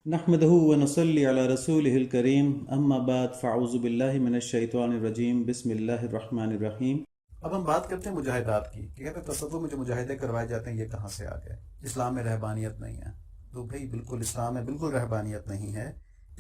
نحمده ونصلي على رسوله الكريم اما بعد فاعوذ باللہ من الشیطان الرجیم بسم اللہ الرحمن الرحیم۔ اب ہم بات کرتے ہیں مجاہدات کی کہ کہتے ہیں تصوف میں جو مجاہدے کروائے جاتے ہیں یہ کہاں سے آ گئے، اسلام میں رہبانیت نہیں ہے۔ تو بھئی بالکل اسلام میں بالکل رہبانیت نہیں ہے۔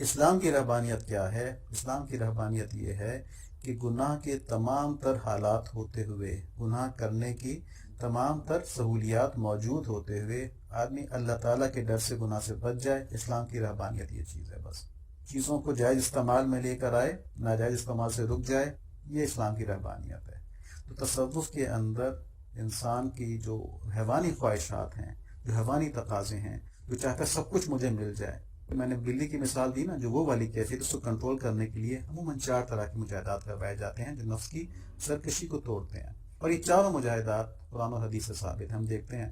اسلام کی رہبانیت کیا ہے؟ اسلام کی رہبانیت یہ ہے کہ گناہ کے تمام تر حالات ہوتے ہوئے، گناہ کرنے کی تمام تر سہولیات موجود ہوتے ہوئے آدمی اللہ تعالیٰ کے ڈر سے گناہ سے بچ جائے۔ اسلام کی رہبانیت یہ چیز ہے، بس چیزوں کو جائز استعمال میں لے کر آئے، ناجائز استعمال سے رک جائے، یہ اسلام کی رہبانیت ہے۔ تو تصوف کے اندر انسان کی جو حیوانی خواہشات ہیں، جو حیوانی تقاضے ہیں، جو چاہتا ہے سب کچھ مجھے مل جائے، میں نے بلی کی مثال دی نا، جو وہ والی کیفیت، اس کو کنٹرول کرنے کے لیے عموماً 4 طرح کے مجاہدات کروائے جاتے ہیں جو نفس کی سرکشی کو توڑتے ہیں، اور یہ چاروں مجاہدات قرآن و حدیث سے ثابت ہیں۔ ہم دیکھتے ہیں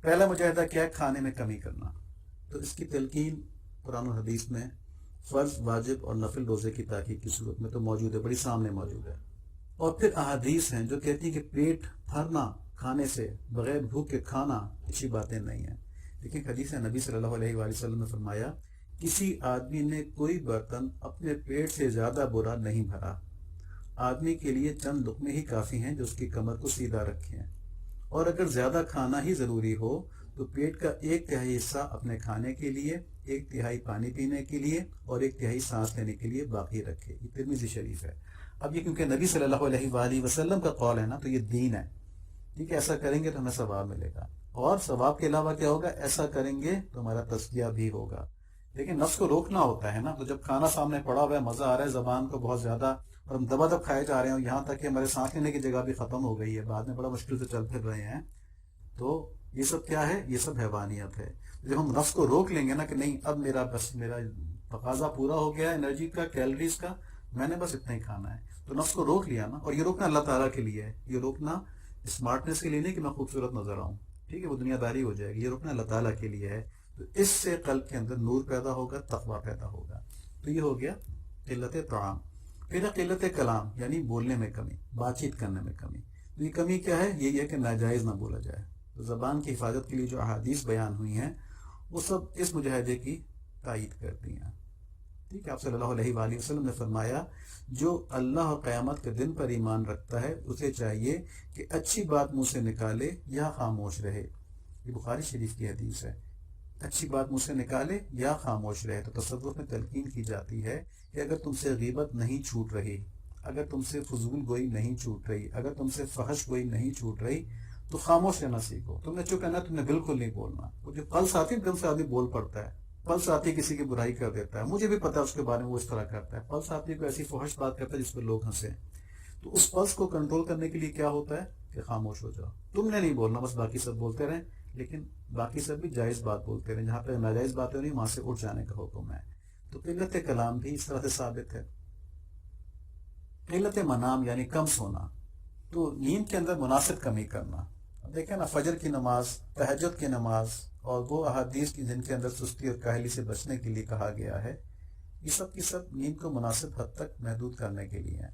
پہلا مجاہدہ کیا ہے؟ کھانے میں کمی کرنا۔ تو اس کی تلقین قرآن و حدیث میں فرض، واجب اور نفل روزے کی تحقیق کی صورت میں تو موجود ہے، بڑی سامنے موجود ہے۔ اور پھر احادیث ہیں جو کہتی ہیں کہ پیٹ بھرنا کھانے سے، بغیر بھوک کے کھانا اچھی باتیں نہیں ہیں۔ لیکن حدیث نبی صلی اللہ علیہ وآلہ وسلم نے فرمایا کسی آدمی نے کوئی برتن اپنے پیٹ سے زیادہ برا نہیں بھرا، آدمی کے لیے چند لقمے ہی کافی ہیں جو اس کی کمر کو سیدھا رکھیں، اور اگر زیادہ کھانا ہی ضروری ہو تو پیٹ کا 1/3 حصہ اپنے کھانے کے لیے، 1/3 پانی پینے کے لیے اور 1/3 سانس لینے کے لیے باقی رکھے۔ یہ ترمذی شریف ہے۔ اب یہ کیونکہ نبی صلی اللہ علیہ وآلہ وسلم کا قول ہے نا، تو یہ دین ہے، ٹھیک ہے؟ ایسا کریں گے تو ہمیں ثواب ملے گا، اور ثواب کے علاوہ کیا ہوگا؟ ایسا کریں گے تو ہمارا تزکیہ بھی ہوگا۔ لیکن نفس کو روکنا ہوتا ہے نا، تو جب کھانا سامنے پڑا ہوا ہے، مزہ آ رہا ہے زبان کو بہت زیادہ، اور ہم دبا دب کھائے جا رہے ہیں، یہاں تک کہ ہمارے سانس لینے کی جگہ بھی ختم ہو گئی ہے، بعد میں بڑا مشکل سے چل پھر رہے ہیں، تو یہ سب کیا ہے؟ یہ سب حیوانیت ہے۔ جب ہم نفس کو روک لیں گے نا کہ نہیں، اب میرا تقاضا پورا ہو گیا انرجی کا، کیلریز کا، میں نے بس اتنا ہی کھانا ہے، تو نفس کو روک لیا نا۔ اور یہ روکنا اللہ تعالیٰ کے لیے ہے، یہ روکنا اسمارٹنس کے لیے نہیں کہ میں خوبصورت نظر آؤں، ٹھیک ہے؟ وہ دنیا داری ہو جائے گی۔ یہ روکنا اللہ تعالیٰ کے لیے ہے، تو اس سے قلب کے اندر نور پیدا ہوگا، تقویٰ پیدا ہوگا۔ تو یہ ہو گیا قلت طعام۔ پھر قلت کلام، یعنی بولنے میں کمی، بات چیت کرنے میں کمی۔ تو یہ کمی کیا ہے؟ یہ ہے کہ ناجائز نہ بولا جائے۔ تو زبان کی حفاظت کے لیے جو احادیث بیان ہوئی ہیں وہ سب اس مجاہدے کی تائید کرتی ہیں، ٹھیک ہے؟ آپ صلی اللہ علیہ وآلہ وسلم نے فرمایا جو اللہ اور قیامت کے دن پر ایمان رکھتا ہے اسے چاہیے کہ اچھی بات منہ سے نکالے یا خاموش رہے۔ یہ بخاری شریف کی حدیث ہے، اچھی بات منہ سے نکالے یا خاموش رہے۔ تو تصوف میں تلقین کی جاتی ہے کہ اگر تم سے غیبت نہیں چھوٹ رہی، اگر تم سے فضول گوئی نہیں چھوٹ رہی، اگر تم سے فحش گوئی نہیں چھوٹ رہی، تو خاموش رہنا سیکھو۔ تم نے چپ رہنا، تم نے بالکل نہیں بولنا۔ وہ جو پلس آتی ہے، دم سے آدمی بول پڑتا ہے، پلس آتی ہے کسی کی برائی کر دیتا ہے، مجھے بھی پتا اس کے بارے میں وہ اس طرح کرتا ہے، پلس آتی ہے کوئی ایسی فحش بات کرتا ہے جس پہ لوگ ہنسیں، تو اس پلس کو کنٹرول کرنے کے لیے کیا ہوتا ہے کہ خاموش ہو جاؤ، تم نے نہیں بولنا، بس باقی سب بولتے رہیں، لیکن باقی سب بھی جائز بات بولتے رہیں، جہاں پہ ناجائز باتیں ہو رہی وہاں سے اٹھ جانے کا حکم ہے۔ تو قلت کلام بھی اس طرح سے ثابت ہے۔ قلت منام یعنی کم سونا، تو نیند کے اندر مناسب کمی کرنا۔ اب دیکھیں نا، فجر کی نماز، تہجد کی نماز، اور وہ احادیث کی جن کے اندر سستی اور کاہلی سے بچنے کے لیے کہا گیا ہے، یہ سب کی سب نیند کو مناسب حد تک محدود کرنے کے لیے ہیں۔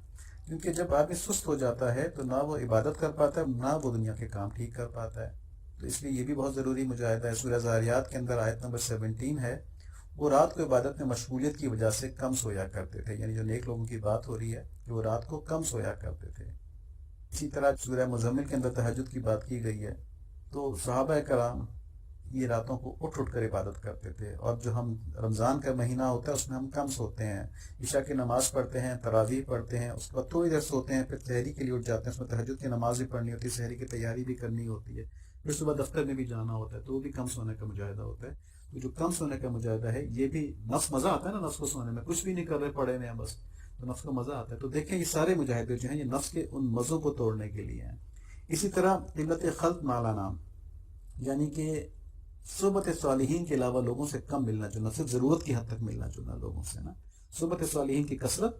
کیونکہ جب آدمی سست ہو جاتا ہے تو نہ وہ عبادت کر پاتا ہے، نہ وہ دنیا کے کام ٹھیک کر پاتا ہے۔ تو اس لیے یہ بھی بہت ضروری مجاہدہ ہے۔ سورہ ذاریات کے اندر آیت نمبر 17 ہے، وہ رات کو عبادت میں مشغولیت کی وجہ سے کم سویا کرتے تھے، یعنی جو نیک لوگوں کی بات ہو رہی ہے کہ وہ رات کو کم سویا کرتے تھے۔ اسی طرح سورہ مزمل کے اندر تہجد کی بات کی گئی ہے، تو صحابہ کرام یہ راتوں کو اٹھ اٹھ کر عبادت کرتے تھے۔ اور جو ہم رمضان کا مہینہ ہوتا ہے اس میں ہم کم سوتے ہیں، عشاء کی نماز پڑھتے ہیں، تراویح پڑھتے ہیں، اس کے بعد تھوڑی دیر سوتے ہیں، پھر سحری کے لیے اٹھ جاتے ہیں، اس میں تہجد کی نماز بھی پڑھنی ہوتی ہے، سحری کی تیاری بھی کرنی ہوتی ہے، پھر صبح دفتر میں بھی جانا ہوتا ہے، تو وہ بھی کم سونے کا مجاہدہ ہوتا ہے۔ تو جو کم سونے کا مجاہدہ ہے یہ بھی نفس، مزہ آتا ہے نا نفس کو سونے میں، کچھ بھی نہیں کر رہے، پڑے ہوئے ہیں بس، تو نفس کو مزہ آتا ہے۔ تو دیکھیں یہ سارے مجاہدے جو ہیں یہ نفس کے ان مزوں کو توڑنے کے لیے ہیں۔ اسی طرح قلت خلط مالا نام، یعنی کہ صحبت صالحین کے علاوہ لوگوں سے کم ملنا جلنا، صرف ضرورت کی حد تک ملنا جلنا لوگوں سے نا، صحبت صالحین کی کثرت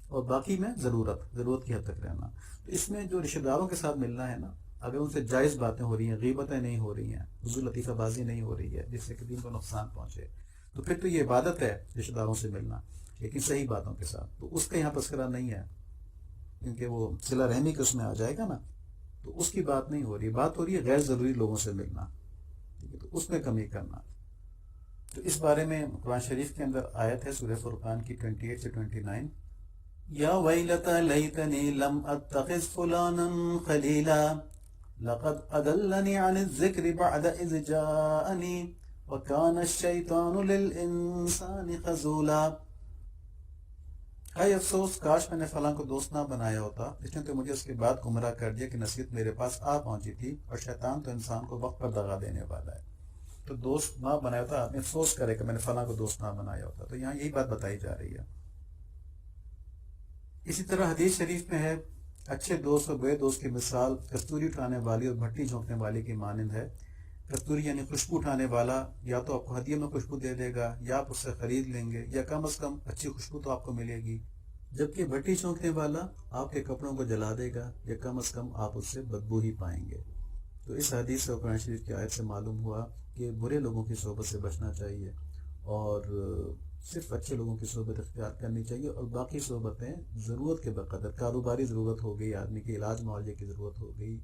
اور باقی میں ضرورت کی حد تک رہنا۔ تو اس میں جو رشتہ داروں کے ساتھ ملنا ہے نا، اگر ان سے جائز باتیں ہو رہی ہیں، غیبتیں نہیں ہو رہی ہیں، فضول لطیفہ بازی نہیں ہو رہی ہے جس سے کہ دین کو نقصان پہنچے، تو پھر تو یہ عبادت ہے رشتہ داروں سے ملنا، لیکن صحیح باتوں کے ساتھ، تو اس کا یہاں تذکرہ نہیں ہے، کیونکہ وہ صلہ رحمی کے اس میں آ جائے گا نا، تو اس کی بات نہیں ہو رہی، بات ہو رہی ہے غیر ضروری لوگوں سے ملنا، ٹھیک ہے؟ تو اس میں کمی کرنا۔ تو اس بارے میں قرآن شریف کے اندر آیت ہے سورہ فرقان کی 28 سے 29. یا ویلتا لیتنی لم اتخذ فلانا خلیلا لقد اضلنی عن الذکر بعد اذ جاءنی وکان الشیطان للانسان خذولا. اے افسوس کاش میں نے فلاں کو دوست نہ بنایا ہوتا، اس نے تو مجھے اس کے بعد گمراہ کر دیا کہ نصیحت میرے پاس آ پہنچی تھی، اور شیطان تو انسان کو وقت پر دغا دینے والا ہے. تو دوست نہ بنایا ہوتا، آدمی افسوس کرے کہ میں نے فلاں کو دوست نہ بنایا ہوتا. تو یہاں یہی بات بتائی جا رہی ہے. اسی طرح حدیث شریف میں ہے اچھے دوست اور برے دوست کی مثال کستوری اٹھانے والی اور بھٹی جھونکنے والی کی مانند ہے. کستوری یعنی خوشبو اٹھانے والا یا تو آپ کو ہدیے میں خوشبو دے دے گا، یا آپ اس سے خرید لیں گے، یا کم از کم اچھی خوشبو تو آپ کو ملے گی. جبکہ بھٹی جھونکنے والا آپ کے کپڑوں کو جلا دے گا، یا کم از کم آپ اس سے بدبو ہی پائیں گے. تو اس حدیث اور قرآن شریف کی آیت سے معلوم ہوا کہ برے لوگوں کی صحبت سے بچنا چاہیے، اور صرف اچھے لوگوں کی صحبت اختیار کرنی چاہیے. اور باقی صحبتیں ضرورت کے بقدر، کاروباری ضرورت ہو گئی، آدمی کی علاج معالجے کی ضرورت ہو گئی،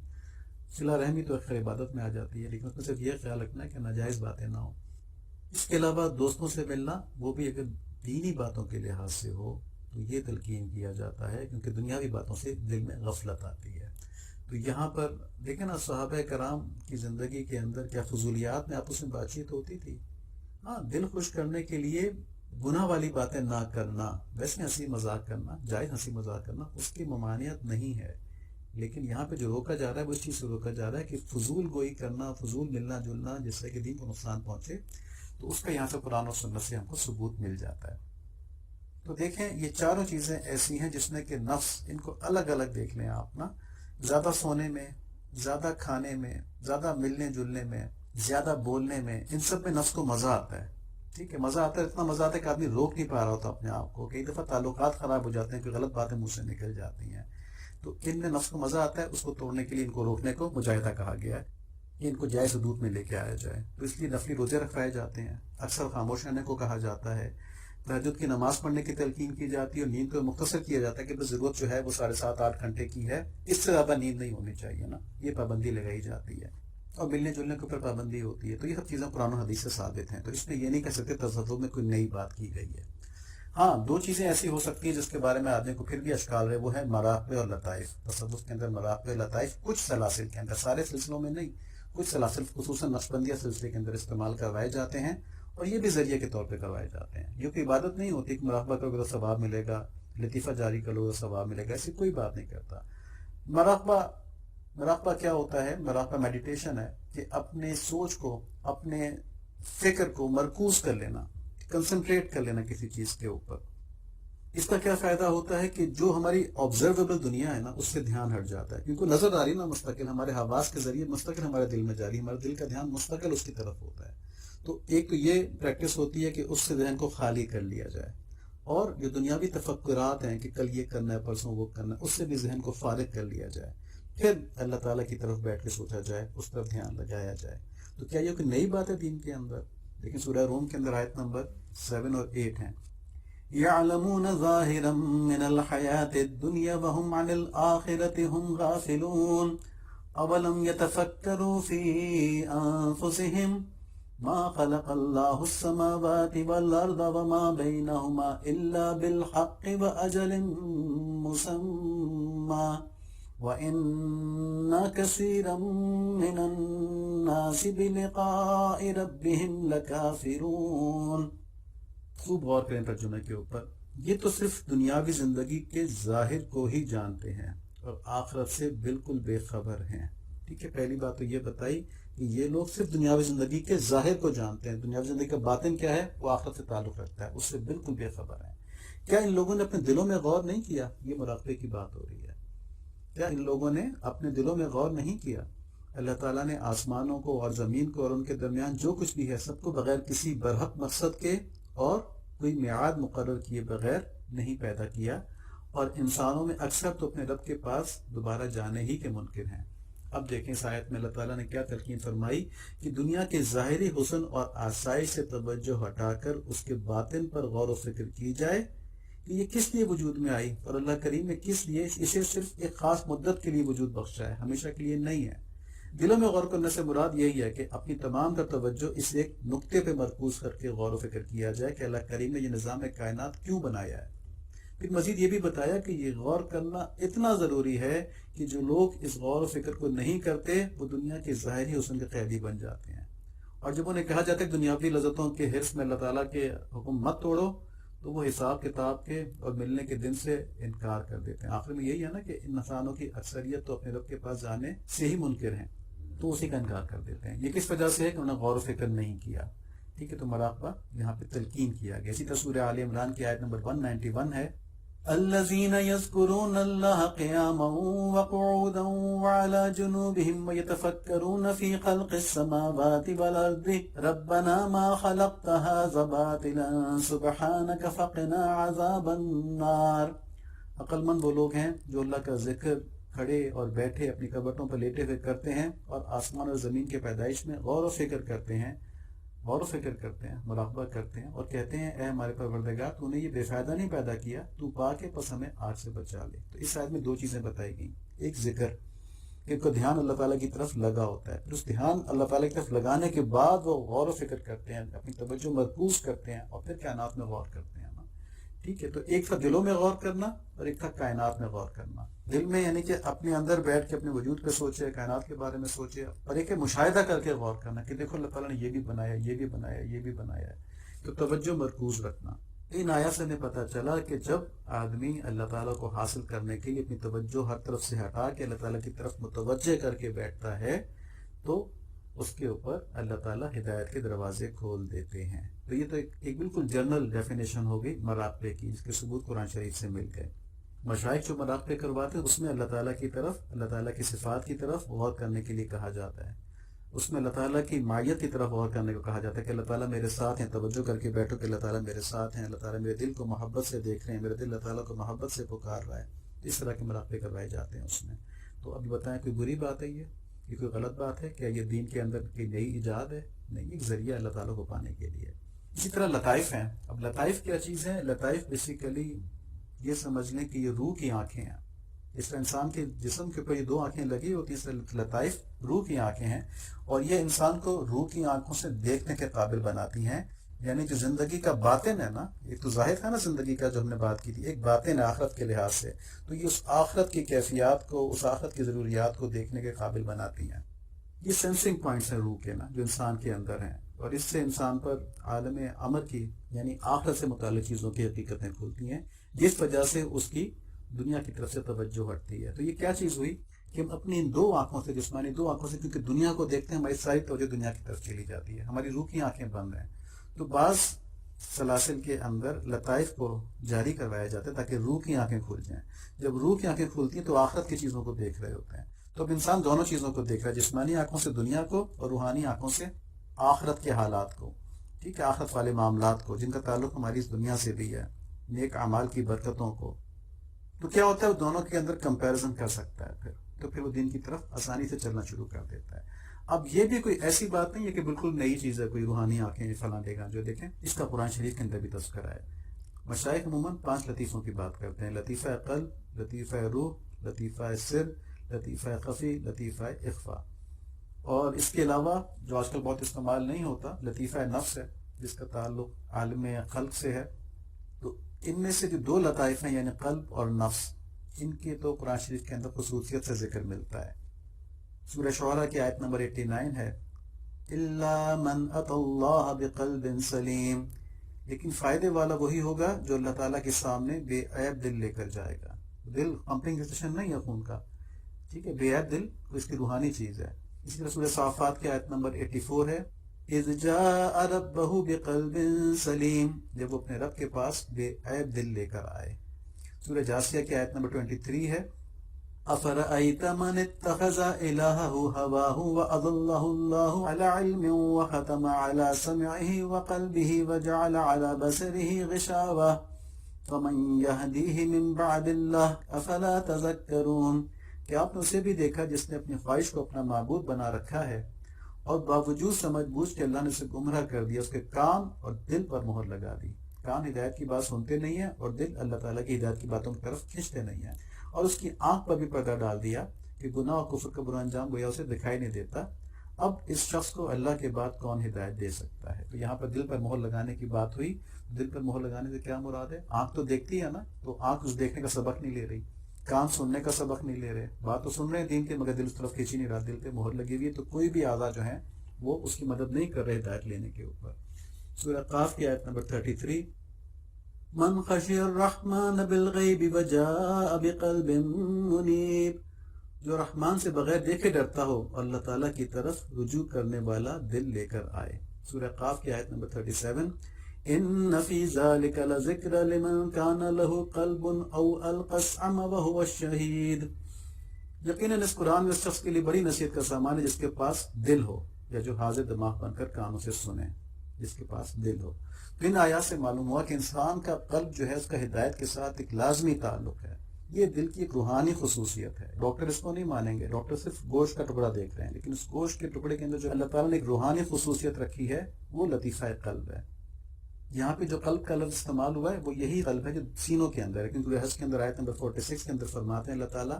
صلہ رحمی تو خیر عبادت میں آ جاتی ہے، لیکن اس میں صرف یہ خیال رکھنا ہے کہ ناجائز باتیں نہ ہوں. اس کے علاوہ دوستوں سے ملنا، وہ بھی اگر دینی باتوں کے لحاظ سے ہو تو یہ تلقین کیا جاتا ہے، کیونکہ دنیاوی باتوں سے دل میں غفلت آتی ہے. تو یہاں پر دیکھیں نا، صحابہ کرام کی زندگی کے اندر کیا فضولیات میں آپس میں بات چیت ہوتی تھی. ہاں، دل خوش کرنے کے لیے گناہ والی باتیں نہ کرنا، ویسے ہنسی مذاق کرنا، جائز ہنسی مذاق کرنا، اس کی ممانعت نہیں ہے. لیکن یہاں پہ جو روکا جا رہا ہے وہ اس چیز سے روکا جا رہا ہے کہ فضول گوئی کرنا، فضول ملنا جلنا جس سے کہ دین کو نقصان پہنچے. تو اس کا یہاں سے قرآن و سنت سے ہم کو ثبوت مل جاتا ہے. تو دیکھیں یہ چاروں چیزیں ایسی ہیں جس میں کہ نفس، ان کو الگ الگ دیکھ لیں آپ نا. زیادہ سونے میں، زیادہ کھانے میں، زیادہ ملنے جلنے میں، زیادہ بولنے میں، ان سب میں نفس کو مزہ آتا ہے. ٹھیک ہے، مزہ آتا ہے، اتنا مزہ آتا ہے کہ آدمی روک نہیں پا رہا ہوتا اپنے آپ کو. کئی دفعہ تعلقات خراب ہو جاتے ہیں کہ غلط باتیں منہ سے نکل جاتی ہیں. تو ان میں نفس کو مزہ آتا ہے، اس کو توڑنے کے لیے ان کو روکنے کو مجاہدہ کہا گیا ہے کہ ان کو جائز حدود میں لے کے آیا جائے. تو اس لیے نفلی روزے رکھوائے جاتے ہیں، اکثر خاموش رہنے کو کہا جاتا ہے، تہجد کی نماز پڑھنے کی تلقین کی جاتی ہے، اور نیند کو مختصر کیا جاتا ہے کہ بس ضرورت جو ہے وہ 7.5-8 گھنٹے کی ہے، اس سے زیادہ نیند نہیں ہونی چاہیے نا، یہ پابندی لگائی جاتی ہے. اور ملنے جلنے کے اوپر پابندی ہوتی ہے. تو یہ سب چیزیں قرآن و حدیث سے ثابت ہیں. تو اس میں یہ نہیں کہہ سکتے تصوف میں کوئی نئی بات کی گئی ہے. ہاں، دو چیزیں ایسی ہو سکتی ہیں جس کے بارے میں آدمی کو پھر بھی اشکال ہے، وہ ہے مراقبے اور لطائف. تصوف کے اندر مراقبے لطائف کچھ سلاسل کے اندر، سارے سلسلوں میں نہیں، کچھ سلاسل خصوصاً نقشبندیہ سلسلے کے اندر استعمال کروائے جاتے ہیں، اور یہ بھی ذریعے کے طور پہ کروائے جاتے ہیں. یہ کوئی عبادت نہیں ہوتی کہ مراقبہ کرو گے تو ثواب ملے گا، لطیفہ جاری کرو تو ثواب ملے گا، ایسی کوئی بات نہیں کرتا. مراقبہ کیا ہوتا ہے؟ مراقبہ میڈیٹیشن ہے کہ اپنے سوچ کو، اپنے فکر کو مرکوز کر لینا، کنسنٹریٹ کر لینا کسی چیز کے اوپر. اس کا کیا فائدہ ہوتا ہے کہ جو ہماری آبزرویبل دنیا ہے نا، اس سے دھیان ہٹ جاتا ہے، کیونکہ نظر آ رہی نا مستقل، ہمارے حواس کے ذریعے مستقل ہمارے دل میں جاری، ہمارے دل کا دھیان مستقل اس کی طرف ہوتا ہے. تو ایک تو یہ پریکٹس ہوتی ہے کہ اس سے ذہن کو خالی کر لیا جائے، اور جو دنیاوی تفکرات ہیں کہ کل یہ کرنا ہے، پرسوں وہ کرنا ہے، اس سے بھی ذہن کو فارغ کر لیا جائے، پھر اللہ تعالیٰ کی طرف بیٹھ کے سوچا جائے، اس طرف دھیان لگایا جائے. تو کیا یہ کوئی نئی بات ہے دین کے اندر؟ لیکن سورہ روم کے اندر آیت نمبر 7 اور 8 ہیں. يعلمون ظاهرا من الحياة الدنيا وهم عن الآخرة هم غافلون أولم يتفكروا في أنفسهم ما خلق الله السماوات والأرض وما بينهما إلا بالحق وأجل مسمى وَإِنَّ كَثِيرًا مِّنَ النَّاسِ بِلِقَاءِ رَبِّهِمْ لَكَافِرُونَ. خوب غور کریں ترجمے کے اوپر. یہ تو صرف دنیاوی زندگی کے ظاہر کو ہی جانتے ہیں اور آخرت سے بالکل بے خبر ہیں. ٹھیک ہے، پہلی بات تو یہ بتائی کہ یہ لوگ صرف دنیاوی زندگی کے ظاہر کو جانتے ہیں، دنیاوی زندگی کا باطن کیا ہے وہ آخرت سے تعلق رکھتا ہے، اس سے بالکل بے خبر ہیں. کیا ان لوگوں نے اپنے دلوں میں غور نہیں کیا؟ یہ مراقبے کی بات ہو رہی ہے. کیا ان لوگوں نے اپنے دلوں میں غور نہیں کیا؟ اللہ تعالیٰ نے آسمانوں کو اور زمین کو اور ان کے درمیان جو کچھ بھی ہے سب کو بغیر کسی برحق مقصد کے اور کوئی میعاد مقرر کیے بغیر نہیں پیدا کیا، اور انسانوں میں اکثر تو اپنے رب کے پاس دوبارہ جانے ہی کے منکر ہیں. اب دیکھیں اس آیت میں اللہ تعالیٰ نے کیا تلقین فرمائی کہ دنیا کے ظاہری حسن اور آسائش سے توجہ ہٹا کر اس کے باطن پر غور و فکر کی جائے کہ یہ کس لیے وجود میں آئی، اور اللہ کریم نے کس لیے اسے صرف ایک خاص مدت کے لیے وجود بخشا ہے، ہمیشہ کے لیے نہیں ہے. دلوں میں غور کرنے سے مراد یہی ہے کہ اپنی تمام کا توجہ اس ایک نقطے پہ مرکوز کر کے غور و فکر کیا جائے کہ اللہ کریم نے یہ نظام کائنات کیوں بنایا ہے۔ پھر مزید یہ بھی بتایا کہ یہ غور کرنا اتنا ضروری ہے کہ جو لوگ اس غور و فکر کو نہیں کرتے وہ دنیا کے ظاہری حسن کے قیدی بن جاتے ہیں، اور جب انہیں کہا جاتا ہے کہ دنیاوی لذتوں کے حرص میں اللہ تعالیٰ کے حکم مت توڑو تو وہ حساب کتاب کے اور ملنے کے دن سے انکار کر دیتے ہیں۔ آخر میں یہی ہے نا کہ ان انسانوں کی اکثریت تو اپنے رب کے پاس جانے سے ہی منکر ہیں، تو اسی کا انکار کر دیتے ہیں۔ یہ کس وجہ سے ہے کہ انہوں نے غور و فکر نہیں کیا، ٹھیک ہے۔ تو مراقبہ یہاں پہ تلقین کیا گیا۔ اسی طرح سورہ آل عمران کی آیت نمبر 191 ہے، الذين يذكرون الله قياما وقعودا وعلى جنوبهم ويتفكرون في خلق السماوات والأرض ربنا ما خلقت هذا باطلا سبحانك فقنا عذاب النار۔ عقل مند وہ لوگ ہیں جو اللہ کا ذکر کھڑے اور بیٹھے اپنی کبٹوں پر لیٹے ہوئے کرتے ہیں اور آسمان اور زمین کے پیدائش میں غور و فکر کرتے ہیں، مراقبہ کرتے ہیں اور کہتے ہیں اے ہمارے پروردگار تو نے یہ بے فائدہ نہیں پیدا کیا، تو پاک ہے پس ہمیں آگ سے بچا لے۔ تو اس آیت میں دو چیزیں بتائی گئیں، ایک ذکر کہ ان کا دھیان اللہ تعالیٰ کی طرف لگا ہوتا ہے، پھر اس دھیان اللہ تعالیٰ کی طرف لگانے کے بعد وہ غور و فکر کرتے ہیں، اپنی توجہ مرکوز کرتے ہیں اور پھر کائنات میں غور کرتے ہیں نا، ٹھیک ہے۔ تو ایک تھا دلوں میں غور کرنا اور ایک تھا کائنات میں غور کرنا۔ دل میں یعنی کہ اپنے اندر بیٹھ کے اپنے وجود پہ سوچے، کائنات کے بارے میں سوچے، اور ایک مشاہدہ کر کے غور کرنا کہ دیکھو اللہ تعالیٰ نے یہ بھی بنایا، یہ بھی بنایا، یہ بھی بنایا ہے۔ تو توجہ مرکوز رکھنا۔ ان آیات سے ہمیں پتہ چلا کہ جب آدمی اللہ تعالیٰ کو حاصل کرنے کے لیے اپنی توجہ ہر طرف سے ہٹا کے اللہ تعالیٰ کی طرف متوجہ کر کے بیٹھتا ہے تو اس کے اوپر اللہ تعالیٰ ہدایت کے دروازے کھول دیتے ہیں۔ تو یہ تو ایک بالکل جنرل ڈیفینیشن ہو گئی مراقبے کی، جس کے ثبوت قرآن شریف سے مل گئے۔ مشائخ جو مراقبے کرواتے ہیں اس میں اللہ تعالیٰ کی طرف، اللہ تعالیٰ کی صفات کی طرف غور کرنے کے لیے کہا جاتا ہے، اس میں اللہ تعالیٰ کی معیت کی طرف غور کرنے کو کہا جاتا ہے کہ اللہ تعالیٰ میرے ساتھ ہیں، توجہ کر کے بیٹھو کہ اللہ تعالیٰ میرے ساتھ ہیں، اللہ تعالیٰ میرے دل کو محبت سے دیکھ رہے ہیں، میرے دل اللہ تعالیٰ کو محبت سے پکار رہا ہے۔ اس طرح کے مراقبے کروائے جاتے ہیں اس میں۔ تو اب بتائیں کوئی بری بات ہے یہ کوئی غلط بات ہے؟ کیا یہ دین کے اندر کی نئی ایجاد ہے؟ نہیں، ایک ذریعہ اللہ تعالیٰ کو پانے کے لیے۔ اسی طرح لطائف ہیں۔ اب لطائف کیا چیز ہے؟ لطائف بیسیکلی یہ سمجھ لیں کہ یہ روح کی آنکھیں ہیں۔ اس طرح انسان کے جسم کے اوپر یہ دو آنکھیں لگی ہوتی ہیں، اس طرح لطائف روح کی آنکھیں ہیں، اور یہ انسان کو روح کی آنکھوں سے دیکھنے کے قابل بناتی ہیں۔ یعنی جو زندگی کا باطن ہے نا، ایک تو ظاہر تھا نا زندگی کا جو ہم نے بات کی تھی، ایک باطن ہے آخرت کے لحاظ سے، تو یہ اس آخرت کی کیفیات کو، اس آخرت کی ضروریات کو دیکھنے کے قابل بناتی ہیں۔ یہ سینسنگ پوائنٹس ہیں روح کے نا، جو انسان کے اندر ہیں، اور اس سے انسان پر عالم امر کی یعنی آخرت سے متعلق چیزوں کی حقیقتیں کھلتی ہیں، جس وجہ سے اس کی دنیا کی طرف سے توجہ ہٹتی ہے۔ تو یہ کیا چیز ہوئی کہ ہم اپنی ان دو آنکھوں سے، جسمانی دو آنکھوں سے، کیونکہ دنیا کو دیکھتے ہیں، ہماری ساری توجہ دنیا کی طرف چلی جاتی ہے، ہماری روح کی آنکھیں بند ہیں۔ تو بعض سلاسل کے اندر لطائف کو جاری کروایا جاتا ہے تاکہ روح کی آنکھیں کھل جائیں۔ جب روح کی آنکھیں کھلتی ہیں تو آخرت کی چیزوں کو دیکھ رہے ہوتے ہیں۔ تو اب انسان دونوں چیزوں کو دیکھ رہا ہے، جسمانی آنکھوں سے دنیا کو اور روحانی آنکھوں سے آخرت کے حالات کو، ٹھیک ہے، آخرت والے معاملات کو جن کا تعلق ہماری اس دنیا سے بھی ہے، نیک اعمال کی برکتوں کو۔ تو کیا ہوتا ہے، وہ دونوں کے اندر کمپیریزن کر سکتا ہے، پھر وہ دین کی طرف آسانی سے چلنا شروع کر دیتا ہے۔ اب یہ بھی کوئی ایسی بات نہیں ہے کہ بالکل نئی چیز ہے، کوئی روحانی آنکھیں فلاں دے گا، جو دیکھیں اس کا قرآن شریف کے اندر بھی تذکرہ ہے۔ مشائخ عموماً 5 لطیفوں کی بات کرتے ہیں: لطیفہ قلب، لطیفہ روح، لطیفہ سر، لطیفہ خفی، لطیفہ اخفا۔ اور اس کے علاوہ جو آج کل بہت استعمال نہیں ہوتا، لطیفہ نفس ہے، جس کا تعلق عالم خلق سے ہے۔ تو ان میں سے جو 2 لطائف ہیں یعنی قلب اور نفس، ان کے تو قرآن شریف کے اندر خصوصیت سے ذکر ملتا ہے۔ سورہ شعراء کی آیت نمبر 89 ہے، اِلَّا مَنْ أَتَى اللَّهَ بِقَلْبٍ سَلِيمٍ، لیکن فائدے والا وہی ہوگا جو اللہ تعالیٰ کے سامنے بے عیب دل لے کر جائے گا۔ دل پمپنگ اسٹیشن نہیں ہے خون کا، ٹھیک ہے، بے عیب دل اس کی روحانی چیز ہے۔ اسی طرح سورہ صافات کی آیت نمبر 84 ہے، اِذْ جَاءَ رَبَّهُ بِقَلْبٍ سَلِيمٍ، جب وہ اپنے رب کے پاس بے عیب دل لے کر آئے۔ سورہ جاثیہ کی آیت نمبر 23 ہے، أَفَرَأَيْتَ مَنِ اتَّخَذَ إِلَٰهَهُ هَوَاهُ وَأَضَلَّهُ اللَّهُ عَلَىٰ عِلْمٍ وَخَتَمَ عَلَىٰ سَمْعِهِ وَقَلْبِهِ وَجَعَلَ عَلَىٰ بَصَرِهِ غِشَاوَةً فَمَن يَهْدِيهِ مِن بَعْدِ اللَّهِ أَفَلَا تَذَكَّرُونَ۔ کیا آپ نے اسے بھی دیکھا جس نے اپنی خواہش کو اپنا معبود بنا رکھا ہے اور باوجود سمجھ بوجھ کے اللہ نے اسے گمراہ کر دیا، اس کے کان اور دل پر مہر لگا دی۔ کان ہدایت کی بات سنتے نہیں ہیں اور دل اللہ تعالیٰ کی ہدایت کی باتوں کی طرف کھنچتے نہیں ہیں، اور اس کی آنکھ پر بھی پردہ ڈال دیا کہ گناہ اور کفر کا برا انجام گویا اسے دکھائی نہیں دیتا، اب اس شخص کو اللہ کے بعد کون ہدایت دے سکتا ہے؟ تو یہاں پر دل پر مہر لگانے کی بات ہوئی. دل پر مہر لگانے سے کیا مراد ہے؟ آنکھ تو دیکھتی ہے نا، تو آنکھ اس دیکھنے کا سبق نہیں لے رہی، کان سننے کا سبق نہیں لے رہے، بات تو سن رہے ہیں دین کے مگر دل اس طرف کھینچ نہیں رہا، دل پہ مہر لگی ہوئی ہے، تو کوئی بھی اعضاء جو ہیں وہ اس کی مدد نہیں کر رہے ہدایت لینے کے اوپر. سورہ قاف کی آیت نمبر 33، من خشی الرحمن بالغیب وجاء بقلب منیب، جو رحمان سے بغیر دیکھے ڈرتا ہو اور اللہ تعالیٰ کی طرف رجوع کرنے والا دل لے کر آئے. سورہ قاف کی آیت نمبر 37، ان فی ذالک لذکر لمن کان له قلب او القى السمع وهو الشہید، یقیناً اس قرآن میں اس شخص کے لیے بڑی نصیحت کا سامان ہے جس کے پاس دل ہو، یا جو حاضر دماغ بن کر کانوں سے سنے، جس کے پاس دل ہو. تو ان آیات سے معلوم ہوا کہ انسان کا قلب جو ہے اس کا ہدایت کے ساتھ ایک لازمی تعلق ہے. یہ دل کی ایک روحانی خصوصیت ہے. ڈاکٹر اس کو نہیں مانیں گے، ڈاکٹر صرف گوشت کا ٹکڑا دیکھ رہے ہیں، لیکن اس گوشت کے ٹکڑے کے اندر جو اللہ تعالیٰ نے ایک روحانی خصوصیت رکھی ہے وہ لطیفہ قلب ہے. یہاں پہ جو قلب کا لفظ استعمال ہوا ہے وہ یہی قلب ہے جو سینوں کے اندر ہے، کیونکہ سورہ حج کے اندر آیت نمبر 46 کے اندر فرماتے ہیں اللہ تعالیٰ،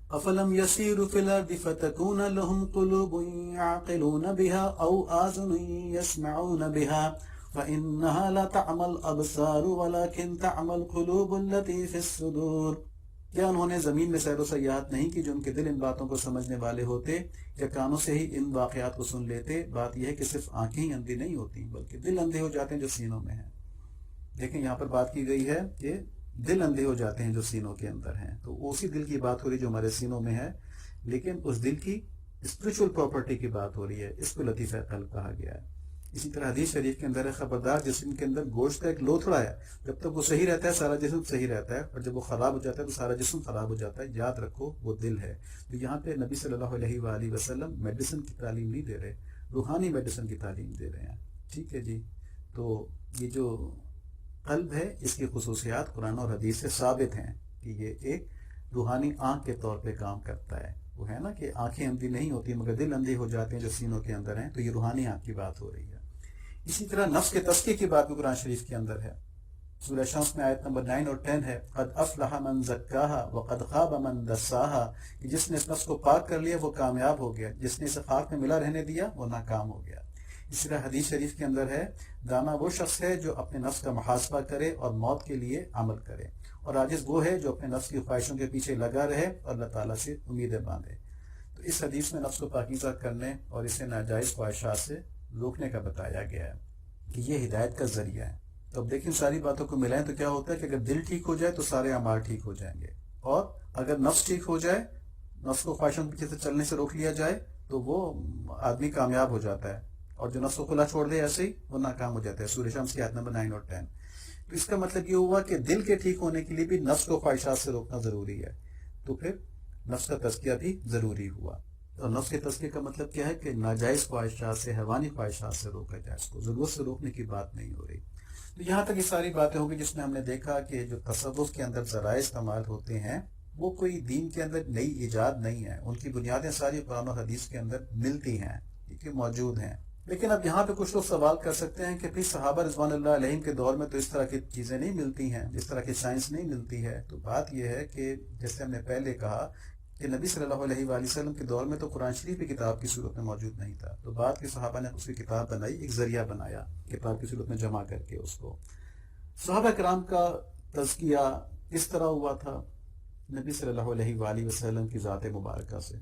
افلم يسيروا في الارض فتكون لهم قلوب يعقلون بها او اذن يسمعون بها فانها لا تعمى الابصار ولكن تعمى القلوب التي في الصدور، کیا انہوں نے زمین میں سیر و سیاحت نہیں کی جو ان کے دل ان باتوں کو سمجھنے والے ہوتے، یا کانوں سے ہی ان واقعات کو سن لیتے؟ بات یہ ہے کہ صرف آنکھیں ہی اندھی نہیں ہوتی بلکہ دل اندھے ہو جاتے ہیں جو سینوں میں ہیں. دیکھیں یہاں پر بات کی گئی ہے کہ دل اندھے ہو جاتے ہیں جو سینوں کے اندر ہیں، تو اسی دل کی بات ہو رہی جو ہمارے سینوں میں ہے، لیکن اس دل کی اسپرچول پراپرٹی کی بات ہو رہی ہے، اس کو لطیفہ قلب کہا گیا ہے. اسی طرح حدیث شریف کے اندر ہے، خبردار جسم کے اندر گوشت کا ایک لوتھڑا ہے، جب تک وہ صحیح رہتا ہے سارا جسم صحیح رہتا ہے، اور جب وہ خراب ہو جاتا ہے تو سارا جسم خراب ہو جاتا ہے. یاد رکھو وہ دل ہے. تو یہاں پہ نبی صلی اللہ علیہ وآلہ وسلم میڈیسن کی تعلیم نہیں دے رہے، روحانی میڈیسن کی تعلیم دے رہے ہیں. ٹھیک ہے جی. تو یہ جو قلب ہے اس کی خصوصیات قرآن اور حدیث سے ثابت ہیں کہ یہ ایک روحانی آنکھ کے طور پہ کام کرتا ہے. وہ ہے نا کہ آنکھیں اندھی نہیں ہوتی مگر دل اندھے ہو جاتے ہیں جو سینوں کے اندر ہیں، تو یہ روحانی آنکھ کی بات ہو رہی ہے. اسی طرح نفس کے تزکیے کی بات بھی قرآن شریف کے اندر ہے. سورہ شمس میں آیت نمبر 9 اور 10 ہے، قد افلح من زکاہا وقد خاب من دساہا، کہ جس نے اس نفس کو پاک کر لیا وہ کامیاب ہو گیا، جس نے اسے خاک میں ملا رہنے دیا وہ ناکام ہو گیا. اسی طرح حدیث شریف کے اندر ہے، دانا وہ شخص ہے جو اپنے نفس کا محاسبہ کرے اور موت کے لیے عمل کرے، اور عاجز وہ ہے جو اپنے نفس کی خواہشوں کے پیچھے لگا رہے اور اللہ تعالیٰ سے امیدیں باندھے. تو اس حدیث میں نفس کو پاکیزہ کرنے اور اسے ناجائز خواہشات سے روکنے کا بتایا گیا ہے کہ یہ ہدایت کا ذریعہ ہے. تو اب دیکھیں ساری باتوں کو ملائیں تو کیا ہوتا ہے کہ اگر دل ٹھیک ہو جائے تو سارے اعمال ٹھیک ہو جائیں گے، اور اگر نفس ٹھیک ہو جائے، نفس کو خواہشوں کے پیچھے سے چلنے سے روک لیا جائے تو وہ آدمی کامیاب ہو جاتا ہے، اور جو نفس کو کھلا چھوڑ دے ایسے ہی وہ ناکام ہو جاتا ہے. سورہ شمس کی آیت نمبر 9 اور 10. تو اس کا مطلب یہ ہوا کہ دل کے ٹھیک ہونے کے لیے بھی نفس کو خواہشات سے روکنا ضروری ہے، تو پھر نفس کا تزکیہ بھی ضروری ہوا. اور نفس کے تزکیے کا مطلب کیا ہے کہ ناجائز خواہشات سے، حیوانی خواہشات سے روکا جائے، اس کو ضرورت سے روکنے کی بات نہیں ہو رہی. تو یہاں تک یہ ساری باتیں ہوں گی جس میں ہم نے دیکھا کہ جو تصوف کے اندر ذرائع استعمال ہوتے ہیں وہ کوئی دین کے اندر نئی ایجاد نہیں ہے، ان کی بنیادیں ساری قرآن و حدیث کے اندر ملتی ہیں، یہ موجود ہیں. لیکن اب یہاں پہ کچھ لوگ سوال کر سکتے ہیں کہ پھر صحابہ رضوان اللہ علیہم کے دور میں تو اس طرح کی چیزیں نہیں ملتی ہیں، اس طرح کی سائنس نہیں ملتی ہے. تو بات یہ ہے کہ جیسے ہم نے پہلے کہا کہ نبی صلی اللہ علیہ وآلہ وسلم کے دور میں تو قرآن شریف کی کتاب کی صورت میں موجود نہیں تھا، تو بعد کے صحابہ نے اس کی کتاب بنائی، ایک ذریعہ بنایا کتاب کی صورت میں جمع کر کے اس کو. صحابہ کرام کا تزکیہ کس طرح ہوا تھا؟ نبی صلی اللہ علیہ وآلہ وسلم کی ذات مبارکہ سے.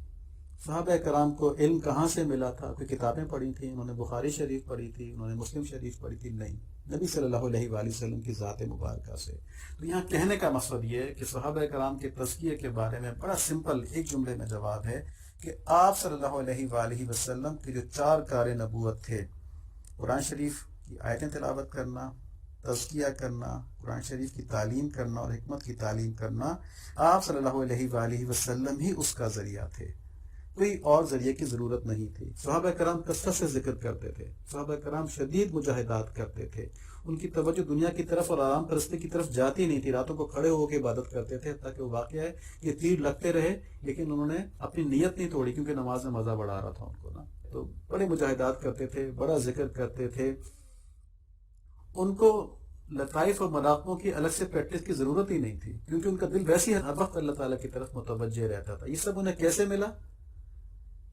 صحابہ کرام کو علم کہاں سے ملا تھا؟ کوئی کتابیں پڑھی تھیں؟ انہوں نے بخاری شریف پڑھی تھی؟ انہوں نے مسلم شریف پڑھی تھی؟ نہیں، نبی صلی اللہ علیہ وآلہ وسلم کی ذات مبارکہ سے. تو یہاں کہنے کا مقصد یہ ہے کہ صحابہ کرام کے تزکیے کے بارے میں بڑا سمپل ایک جملے میں جواب ہے کہ آپ صلی اللہ علیہ وآلہ وسلم کے جو 4 کار نبوت تھے، قرآن شریف کی آیتیں تلاوت کرنا، تزکیہ کرنا، قرآن شریف کی تعلیم کرنا اور حکمت کی تعلیم کرنا، آپ صلی اللہ علیہ وآلہ وسلم ہی اس کا ذریعہ تھے، کوئی اور ذریعے کی ضرورت نہیں تھی. صحابہ کرام کثرت سے ذکر کرتے تھے، صحابہ کرام شدید مجاہدات کرتے تھے، ان کی توجہ دنیا کی طرف اور آرام پرستی کی طرف جاتی نہیں تھی، راتوں کو کھڑے ہو کے عبادت کرتے تھے، تاکہ وہ واقعہ ہے یہ تیر لگتے رہے لیکن انہوں نے اپنی نیت نہیں توڑی، کیونکہ نماز میں مزہ بڑھا رہا تھا ان کو نا. تو بڑے مجاہدات کرتے تھے، بڑا ذکر کرتے تھے. ان کو لطائف اور مراقبوں کی الگ سے پریکٹس کی ضرورت ہی نہیں تھی، کیونکہ ان کا دل ویسے ہی ہر وقت اللہ تعالیٰ کی طرف متوجہ رہتا تھا۔ یہ سب انہیں کیسے ملا؟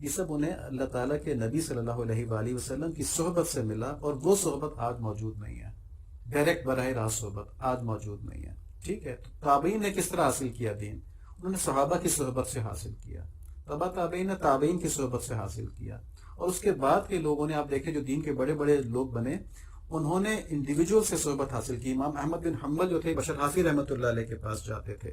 یہ سب انہیں اللہ تعالیٰ کے نبی صلی اللہ علیہ وآلہ وسلم کی صحبت سے ملا، اور وہ صحبت آج موجود نہیں ہے، ڈائریکٹ براہ راست صحبت آج موجود نہیں ہے۔ ٹھیک ہے، تو تابعین نے کس طرح حاصل کیا دین؟ انہوں نے صحابہ کی صحبت سے حاصل کیا، تبا تابعین نے تابعین کی صحبت سے حاصل کیا، اور اس کے بعد کے لوگوں نے، آپ دیکھیں جو دین کے بڑے بڑے لوگ بنے، انہوں نے انڈیویجول سے صحبت حاصل کی۔ امام احمد بن حنبل جو تھے بشر حافظ رحمۃ اللہ علیہ کے پاس جاتے تھے،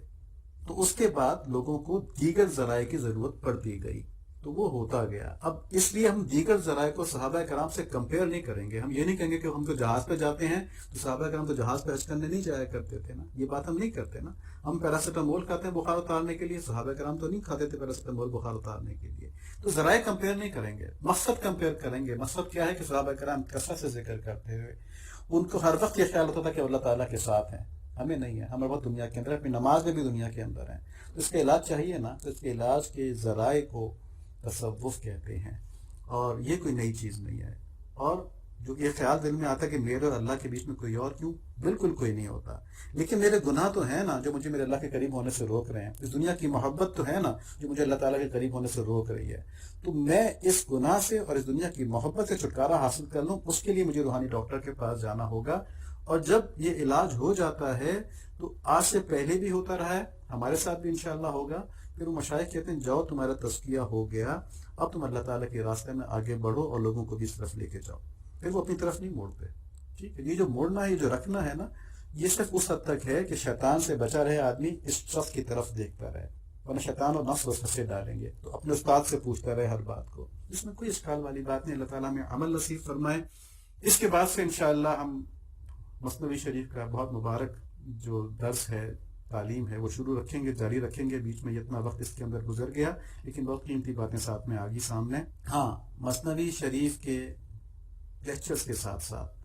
تو اس کے بعد لوگوں کو دیگر ذرائع کی ضرورت پڑتی گئی، تو وہ ہوتا گیا۔ اب اس لیے ہم دیگر ذرائع کو صحابہ کرام سے کمپیئر نہیں کریں گے۔ ہم یہ نہیں کہیں گے کہ ہم تو جہاز پہ جاتے ہیں تو صحابہ کرام تو جہاز پہ حج کرنے نہیں جایا کرتے تھے نا، یہ بات ہم نہیں کرتے نا۔ ہم پیراسیٹامول کھاتے ہیں بخار اتارنے کے لیے، صحابہ کرام تو نہیں کھاتے تھے پیراسیٹامول بخار اتارنے کے لیے۔ تو ذرائع کمپیئر نہیں کریں گے، مقصد کمپیئر کریں گے۔ مقصد کیا ہے کہ صحابہ کرام کثرت سے ذکر کرتے ہوئے ان کو ہر وقت یہ خیال ہوتا تھا کہ اللہ تعالیٰ کے ساتھ ہیں، ہمیں نہیں ہے، ہمارے وقت دنیا کے اندر، اپنی نماز میں بھی دنیا کے اندر ہیں۔ تو اس کا علاج چاہیے نا، تو اس کے علاج کے ذرائع کو تصوف کہتے ہیں، اور یہ کوئی نئی چیز نہیں ہے۔ اور جو یہ خیال دل میں آتا ہے کہ میرے اور اللہ کے بیچ میں کوئی اور کیوں، بالکل کوئی نہیں ہوتا، لیکن میرے گناہ تو ہیں نا جو مجھے میرے اللہ کے قریب ہونے سے روک رہے ہیں، اس دنیا کی محبت تو ہے نا جو مجھے اللہ تعالیٰ کے قریب ہونے سے روک رہی ہے۔ تو میں اس گناہ سے اور اس دنیا کی محبت سے چھٹکارا حاصل کر لوں، اس کے لیے مجھے روحانی ڈاکٹر کے پاس جانا ہوگا۔ اور جب یہ علاج ہو جاتا ہے تو آج سے پہلے بھی ہوتا رہا ہے، ہمارے ساتھ بھی انشاءاللہ ہوگا۔ پھر وہ مشائخ کہتے ہیں جاؤ تمہارا تزکیہ ہو گیا، اب تم اللہ تعالیٰ کے راستے میں آگے بڑھو اور لوگوں کو بھی اس طرف لے کے جاؤ۔ پھر وہ اپنی طرف نہیں موڑتے۔ ٹھیک ہے، یہ جو موڑنا ہے، یہ جو رکھنا ہے نا، یہ صرف اس حد تک ہے کہ شیطان سے بچا رہے آدمی اس شخص کی طرف دیکھتا رہے، ورنہ شیطان اور نفس اس سے ڈالیں گے۔ تو اپنے استاد سے پوچھتا رہے ہر بات کو، اس میں کوئی اشکال والی بات نہیں۔ اللہ تعالیٰ میں عمل نصیب فرمائے۔ اس کے بعد سے انشاءاللہ ہم مثنوی شریف کا بہت مبارک جو درس ہے، تعلیم ہے، وہ شروع رکھیں گے، جاری رکھیں گے۔ بیچ میں اتنا وقت اس کے اندر گزر گیا، لیکن بہت قیمتی باتیں ساتھ میں آ گئی سامنے۔ ہاں، مثنوی شریف کے لیکچرز کے ساتھ ساتھ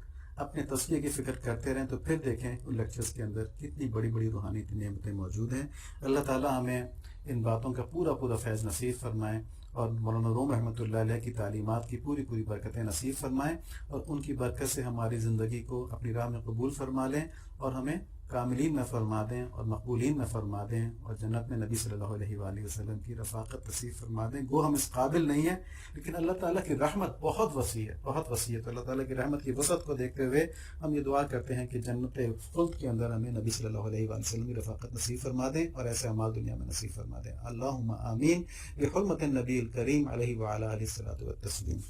اپنے تزکیے کی فکر کرتے رہیں، تو پھر دیکھیں ان لیکچرز کے اندر کتنی بڑی بڑی روحانی نعمتیں موجود ہیں۔ اللہ تعالیٰ ہمیں ان باتوں کا پورا پورا فیض نصیب فرمائیں، اور مولانا روم رحمۃ اللہ علیہ کی تعلیمات کی پوری پوری برکتیں نصیب فرمائیں، اور ان کی برکت سے ہماری زندگی کو اپنی راہ میں قبول فرما لیں، اور ہمیں کاملین میں فرما دیں اور مقبولین میں فرما دیں، اور جنت میں نبی صلی اللہ علیہ وآلہ وسلم کی رفاقت نصیب فرما دیں۔ گو ہم اس قابل نہیں ہیں، لیکن اللہ تعالیٰ کی رحمت بہت وسیع ہے، بہت وسیع ہے۔ تو اللہ تعالیٰ کی رحمت کی وسعت کو دیکھتے ہوئے ہم یہ دعا کرتے ہیں کہ جنت خلد کے اندر ہمیں نبی صلی اللہ علیہ وآلہ وسلم کی رفاقت نصیب فرما دیں، اور ایسے اعمال دنیا میں نصیب فرما دیں۔ اللہم آمین بحرمت النبی الکریم علیہ وعلی آلہ الصلاۃ والتسلیم۔